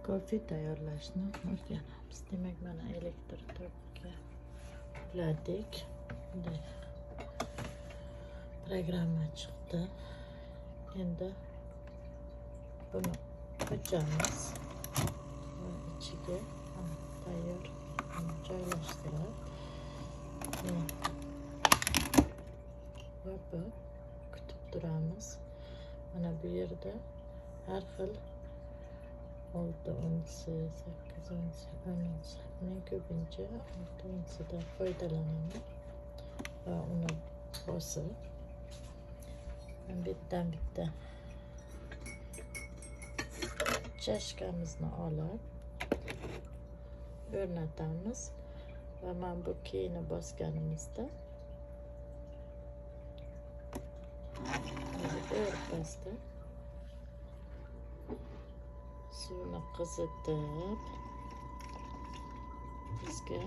Kofe tayyorlashni o'rganamiz. Demak, mana elektr tokga uladik. Bunday programma chiqdi. Endi buni ochamiz va ichiga tayyor joylashtirib yopib kutib turamiz. Mana bu yerda har xil 6 unsi, 8 unsi, 10 unsi. Men ko'pincha 6 unsidan foydalanaman va uni bosib bittan bitta chashkamizni olib o'rnatamiz va mana bu keyini bosganimizda o'rtasida suvni qizitib bizga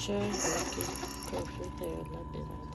choy yoki kofe tayyorlab beradi.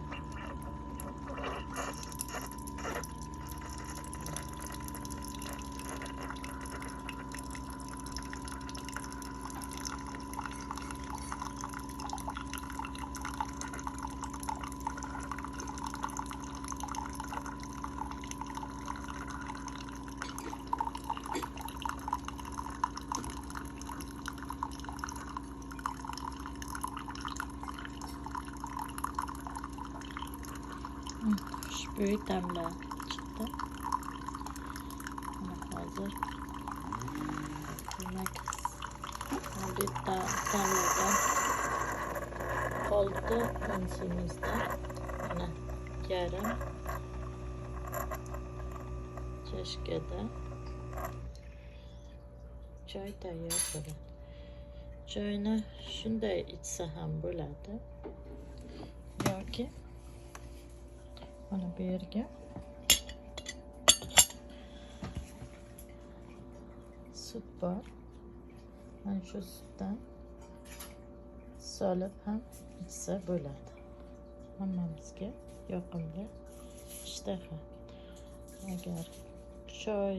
Xushbo'y damlar chiqdi. Hozir demak bitta damladan 6 unsimizda mana yarim chashkada choy tayyor bo'ladi. Choyni shunday ichsa ham bo'ladi yoki mana bu yerga sut bor. Mana shu sutdan solib ham ichsa bo'ladi. Hammamizga yoqimli ishtaha. Agar choy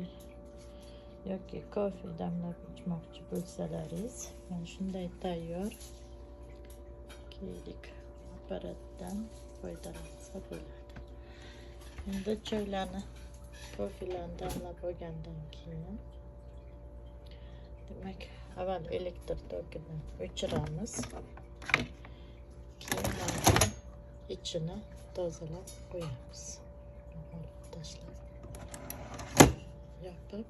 yoki kofe damlab ichmoqchi bo'lsalaringiz, mana shunday tayyor keylik apparatdan foydalansa bo'ladi. Endi choylarni, kofelarni damlab olgandan keyin demak avval elektr tokini o'chiramiz. Keyin ichini tozalab qo'yamiz. Tashlab yopib